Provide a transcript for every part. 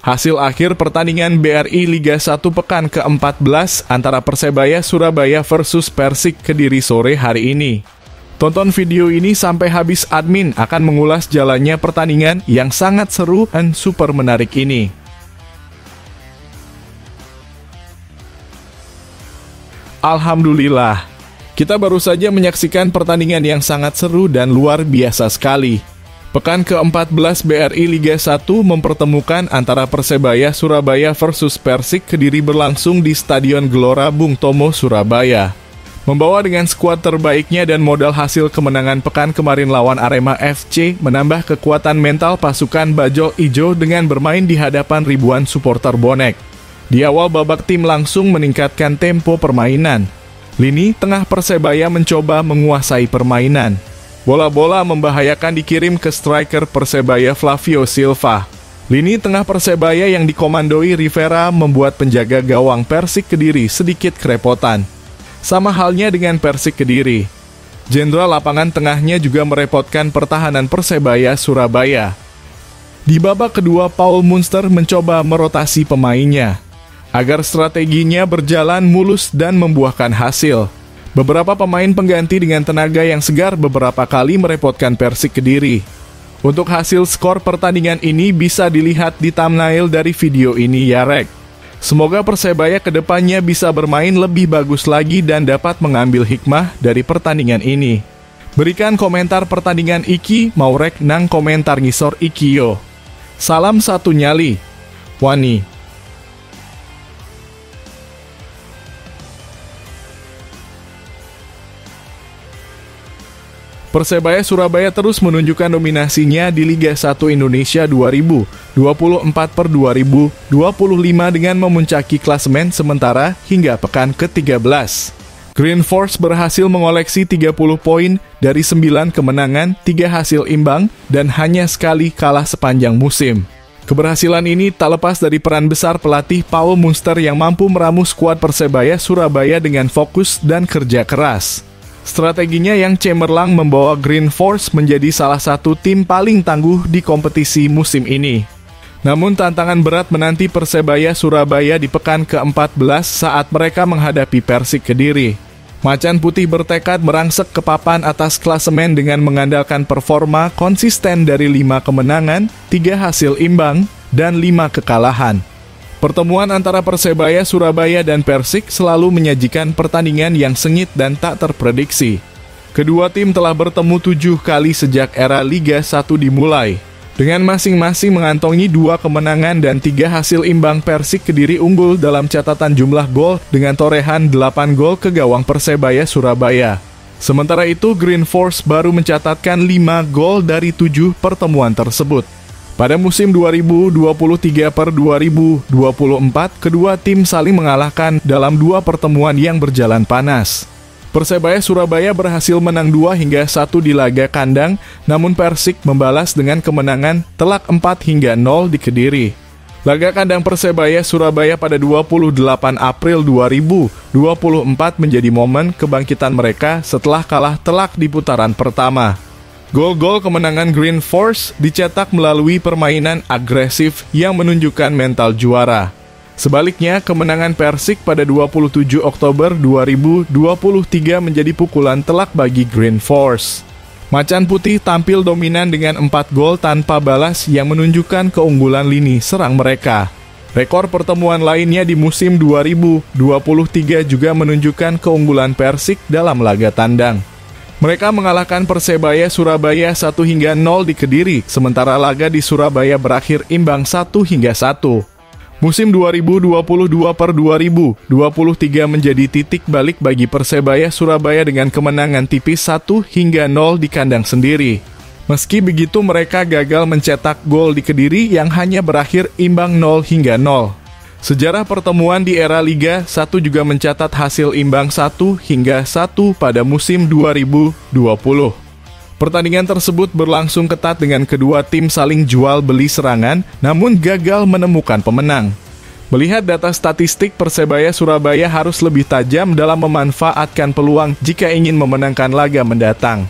Hasil akhir pertandingan BRI Liga 1 pekan ke-14 antara Persebaya Surabaya versus Persik Kediri sore hari ini. Tonton video ini sampai habis, admin akan mengulas jalannya pertandingan yang sangat seru dan super menarik ini. Alhamdulillah, kita baru saja menyaksikan pertandingan yang sangat seru dan luar biasa sekali. Pekan ke-14 BRI Liga 1 mempertemukan antara Persebaya Surabaya versus Persik Kediri berlangsung di Stadion Gelora Bung Tomo, Surabaya. Membawa dengan skuad terbaiknya dan modal hasil kemenangan pekan kemarin lawan Arema FC, menambah kekuatan mental pasukan Bajul Ijo dengan bermain di hadapan ribuan supporter bonek. Di awal babak tim langsung meningkatkan tempo permainan. Lini tengah Persebaya mencoba menguasai permainan. Bola-bola membahayakan dikirim ke striker Persebaya Flavio Silva. Lini tengah Persebaya yang dikomandoi Rivera membuat penjaga gawang Persik Kediri sedikit kerepotan. Sama halnya dengan Persik Kediri. Jenderal lapangan tengahnya juga merepotkan pertahanan Persebaya Surabaya. Di babak kedua, Paul Munster mencoba merotasi pemainnya agar strateginya berjalan mulus dan membuahkan hasil. Beberapa pemain pengganti dengan tenaga yang segar beberapa kali merepotkan Persik Kediri. Untuk hasil skor pertandingan ini bisa dilihat di thumbnail dari video ini ya rek. Semoga Persebaya kedepannya bisa bermain lebih bagus lagi dan dapat mengambil hikmah dari pertandingan ini. Berikan komentar pertandingan iki, mau rek nang komentar ngisor iki yo. Salam satu nyali. Wani. Persebaya Surabaya terus menunjukkan dominasinya di Liga 1 Indonesia 2024 per 2025 dengan memuncaki klasemen sementara hingga pekan ke-13. Green Force berhasil mengoleksi 30 poin dari 9 kemenangan, 3 hasil imbang, dan hanya sekali kalah sepanjang musim. Keberhasilan ini tak lepas dari peran besar pelatih Paul Munster yang mampu meramu skuad Persebaya Surabaya dengan fokus dan kerja keras. Strateginya yang cemerlang membawa Green Force menjadi salah satu tim paling tangguh di kompetisi musim ini. Namun tantangan berat menanti Persebaya Surabaya di pekan ke-14 saat mereka menghadapi Persik Kediri. Macan Putih bertekad merangsek ke papan atas klasemen dengan mengandalkan performa konsisten dari 5 kemenangan, 3 hasil imbang, dan 5 kekalahan. Pertemuan antara Persebaya Surabaya dan Persik selalu menyajikan pertandingan yang sengit dan tak terprediksi. Kedua tim telah bertemu 7 kali sejak era Liga 1 dimulai. Dengan masing-masing mengantongi 2 kemenangan dan 3 hasil imbang, Persik Kediri unggul dalam catatan jumlah gol dengan torehan 8 gol ke gawang Persebaya Surabaya. Sementara itu, Green Force baru mencatatkan 5 gol dari 7 pertemuan tersebut. Pada musim 2023 per 2024, kedua tim saling mengalahkan dalam 2 pertemuan yang berjalan panas. Persebaya Surabaya berhasil menang 2 hingga 1 di laga kandang, namun Persik membalas dengan kemenangan telak 4 hingga 0 di Kediri. Laga kandang Persebaya Surabaya pada 28 April 2024 menjadi momen kebangkitan mereka setelah kalah telak di putaran pertama. Gol-gol kemenangan Green Force dicetak melalui permainan agresif yang menunjukkan mental juara. Sebaliknya, kemenangan Persik pada 27 Oktober 2023 menjadi pukulan telak bagi Green Force. Macan Putih tampil dominan dengan 4 gol tanpa balas yang menunjukkan keunggulan lini serang mereka. Rekor pertemuan lainnya di musim 2023 juga menunjukkan keunggulan Persik dalam laga tandang. Mereka mengalahkan Persebaya Surabaya 1 hingga 0 di Kediri, sementara laga di Surabaya berakhir imbang 1 hingga 1. Musim 2022 per 2023 menjadi titik balik bagi Persebaya Surabaya dengan kemenangan tipis 1 hingga 0 di kandang sendiri. Meski begitu, mereka gagal mencetak gol di Kediri yang hanya berakhir imbang 0 hingga 0. Sejarah pertemuan di era Liga 1 juga mencatat hasil imbang 1 hingga 1 pada musim 2020. Pertandingan tersebut berlangsung ketat dengan kedua tim saling jual beli serangan, namun gagal menemukan pemenang. Melihat data statistik, Persebaya Surabaya harus lebih tajam dalam memanfaatkan peluang jika ingin memenangkan laga mendatang.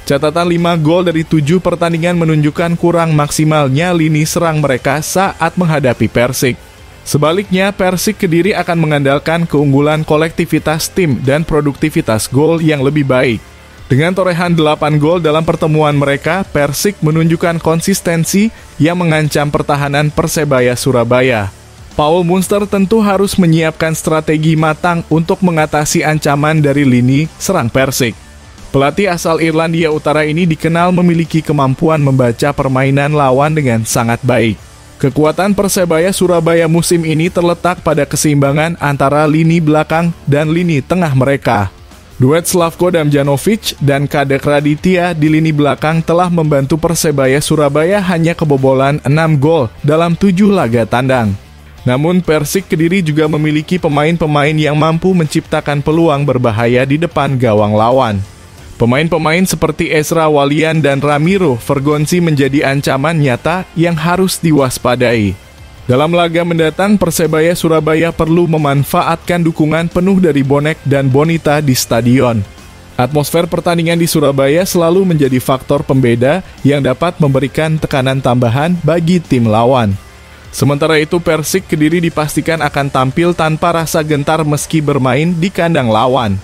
Catatan 5 gol dari 7 pertandingan menunjukkan kurang maksimalnya lini serang mereka saat menghadapi Persik. Sebaliknya, Persik Kediri akan mengandalkan keunggulan kolektivitas tim dan produktivitas gol yang lebih baik. Dengan torehan 8 gol dalam pertemuan mereka, Persik menunjukkan konsistensi yang mengancam pertahanan Persebaya Surabaya. Paul Munster tentu harus menyiapkan strategi matang untuk mengatasi ancaman dari lini serang Persik. Pelatih asal Irlandia Utara ini dikenal memiliki kemampuan membaca permainan lawan dengan sangat baik. Kekuatan Persebaya Surabaya musim ini terletak pada keseimbangan antara lini belakang dan lini tengah mereka. Duet Slavko Damjanovic dan Kadek Raditya di lini belakang telah membantu Persebaya Surabaya hanya kebobolan 6 gol dalam 7 laga tandang. Namun Persik Kediri juga memiliki pemain-pemain yang mampu menciptakan peluang berbahaya di depan gawang lawan. Pemain-pemain seperti Ezra Walian dan Ramiro Vergonzi menjadi ancaman nyata yang harus diwaspadai. Dalam laga mendatang, Persebaya Surabaya perlu memanfaatkan dukungan penuh dari bonek dan bonita di stadion. Atmosfer pertandingan di Surabaya selalu menjadi faktor pembeda yang dapat memberikan tekanan tambahan bagi tim lawan. Sementara itu, Persik Kediri dipastikan akan tampil tanpa rasa gentar meski bermain di kandang lawan.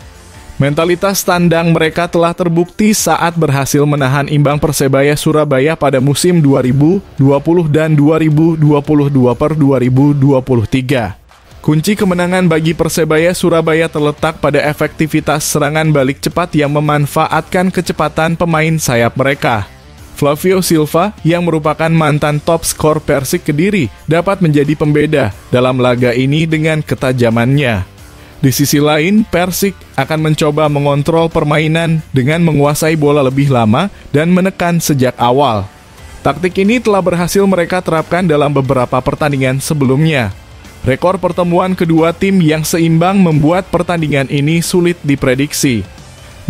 Mentalitas tandang mereka telah terbukti saat berhasil menahan imbang Persebaya Surabaya pada musim 2020 dan 2022/2023. Kunci kemenangan bagi Persebaya Surabaya terletak pada efektivitas serangan balik cepat yang memanfaatkan kecepatan pemain sayap mereka. Flavio Silva, yang merupakan mantan top skor Persik Kediri, dapat menjadi pembeda dalam laga ini dengan ketajamannya. Di sisi lain, Persik akan mencoba mengontrol permainan dengan menguasai bola lebih lama dan menekan sejak awal. Taktik ini telah berhasil mereka terapkan dalam beberapa pertandingan sebelumnya. Rekor pertemuan kedua tim yang seimbang membuat pertandingan ini sulit diprediksi.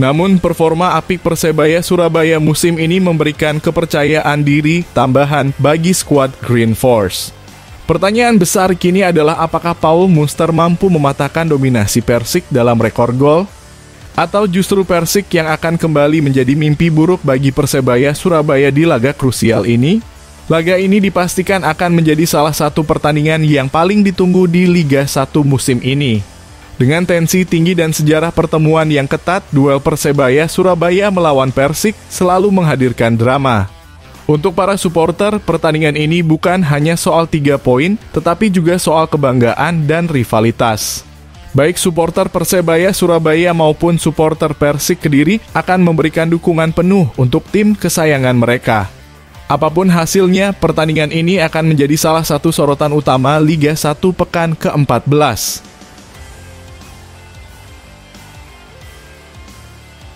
Namun, performa apik Persebaya Surabaya musim ini memberikan kepercayaan diri tambahan bagi skuad Green Force. Pertanyaan besar kini adalah apakah Paul Munster mampu mematahkan dominasi Persik dalam rekor gol? Atau justru Persik yang akan kembali menjadi mimpi buruk bagi Persebaya Surabaya di laga krusial ini? Laga ini dipastikan akan menjadi salah satu pertandingan yang paling ditunggu di Liga 1 musim ini. Dengan tensi tinggi dan sejarah pertemuan yang ketat, duel Persebaya Surabaya melawan Persik selalu menghadirkan drama. Untuk para supporter, pertandingan ini bukan hanya soal 3 poin, tetapi juga soal kebanggaan dan rivalitas. Baik supporter Persebaya Surabaya maupun supporter Persik Kediri akan memberikan dukungan penuh untuk tim kesayangan mereka. Apapun hasilnya, pertandingan ini akan menjadi salah satu sorotan utama Liga 1 pekan ke-14.